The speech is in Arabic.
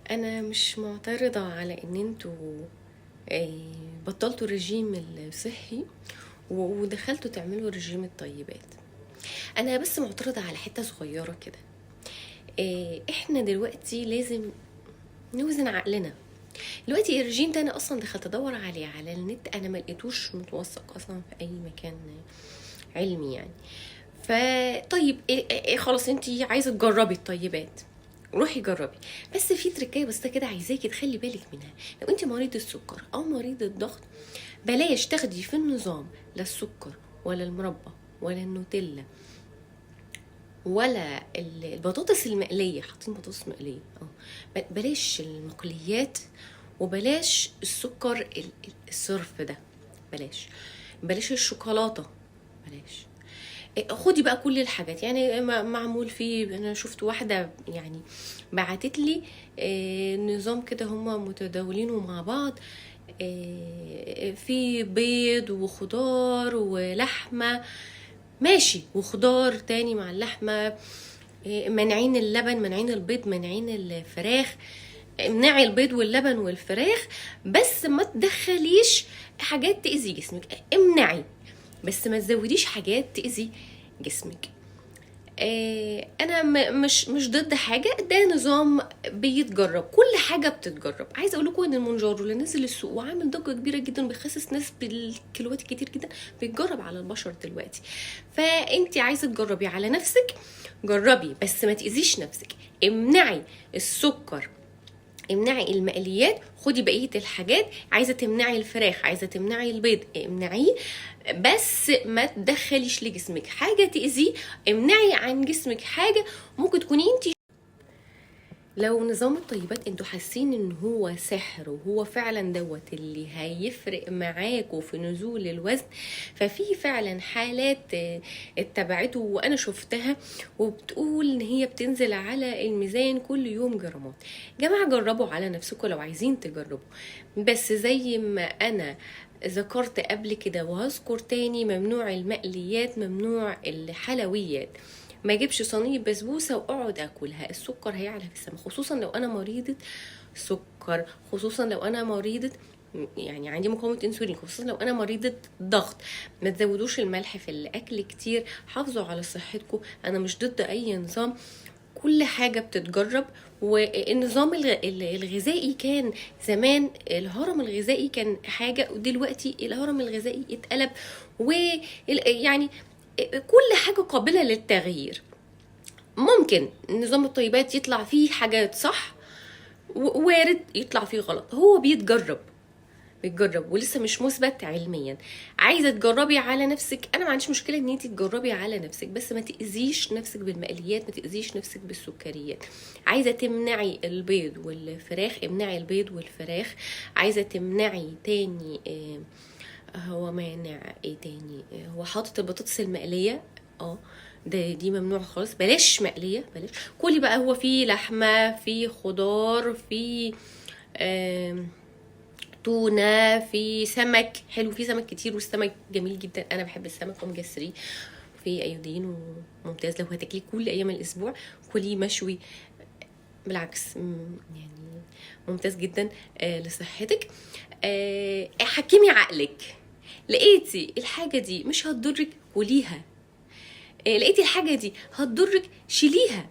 انا مش معترضة على ان انتوا بطلتوا الرجيم الصحي ودخلتوا تعملوا رجيم الطيبات. انا بس معترضة على حتة صغيرة كده. احنا دلوقتي لازم نوزن عقلنا. دلوقتي الرجيم ده انا اصلا دخلت ادور عليه على النت، انا ما لقيتوش متوثق اصلا في اي مكان علمي يعني. فطيب خلاص انتي عايزه تجربي الطيبات، روحي جربي. بس في تركايه بس كده عايزاكي تخلي بالك منها. لو انت مريض السكر او مريض الضغط، بلاش تاخدي في النظام لا السكر ولا المربى ولا النوتيلا ولا البطاطس المقليه. حاطين بطاطس مقليه بلاش المقليات، وبلاش السكر الصرف ده، بلاش الشوكولاته، بلاش. خدي بقى كل الحاجات يعني معمول فيه. انا شفت واحده يعني بعتت لي نظام كده هما متداولينه مع بعض، في بيض وخضار ولحمه، ماشي، وخضار تاني مع اللحمه، منعين اللبن، منعين البيض، منعين الفراخ. امنعي البيض واللبن والفراخ، بس ما تدخليش حاجات تأذي جسمك. امنعي بس ما تزوديش حاجات تأذي جسمك. انا مش ضد حاجه، ده نظام بيتجرب، كل حاجه بتتجرب. عايزه اقول لكم ان المونجارو اللي نزل السوق وعامل ضجه كبيره جدا بيخسس ناس بالكيلوات كتير جدا، بيتجرب على البشر دلوقتي. فانت عايزه تجربي على نفسك، جربي بس ما تاذيش نفسك. امنعي السكر، امنعي المقليات، خدي بقيه الحاجات. عايزه تمنعي الفراخ، عايزه تمنعي البيض، امنعيه، بس ما تدخليش لجسمك حاجه تاذيه. امنعي عن جسمك حاجه ممكن تكوني انت. لو نظام الطيبات انتوا حاسين ان هو سحر وهو فعلا دوت اللي هيفرق معاكوا في نزول الوزن، ففي فعلا حالات اتبعته وانا شفتها وبتقول ان هي بتنزل على الميزان كل يوم جرامات. جماعة جربوا على نفسكم لو عايزين تجربوا، بس زي ما انا ذكرت قبل كده وهذكر تاني، ممنوع المقليات، ممنوع الحلويات. ما اجيبش صينيه بسبوسه واقعد اكلها، السكر هيعلى في السما، خصوصا لو انا مريضه سكر، خصوصا لو انا مريضه يعني عندي مقاومه انسولين، خصوصا لو انا مريضه ضغط. ما تزودوش الملح في الاكل كتير، حافظوا على صحتكم. انا مش ضد اي نظام، كل حاجة بتتجرب. والنظام الغذائي كان زمان، الهرم الغذائي كان حاجة، ودلوقتي الهرم الغذائي اتقلب، ويعني كل حاجة قابلة للتغيير. ممكن نظام الطيبات يطلع فيه حاجات صح، وارد يطلع فيه غلط، هو بيتجرب ولسه مش مثبت علميا. عايزه تجربي على نفسك، انا ما عنديش مشكله ان انت تجربي على نفسك، بس ما تاذيش نفسك بالمقليات، ما تاذيش نفسك بالسكريات. عايزه تمنعي البيض والفراخ، امنعي البيض والفراخ. عايزه تمنعي تاني هو مانع ايه تاني؟ هو حاطط البطاطس المقليه، دي ممنوع خالص، بلاش مقليه، بلاش. كلي بقى، هو فيه لحمه، فيه خضار، فيه تونه، في سمك حلو، في سمك كتير والسمك جميل جدا، انا بحب السمك اوميجا 3، في ايودين وممتاز. لو هتاكليه كل ايام الاسبوع كليه مشوي، بالعكس يعني ممتاز جدا لصحتك. حكمي عقلك، لقيتي الحاجه دي مش هتضرك كليها، لقيتي الحاجه دي هتضرك شيليها.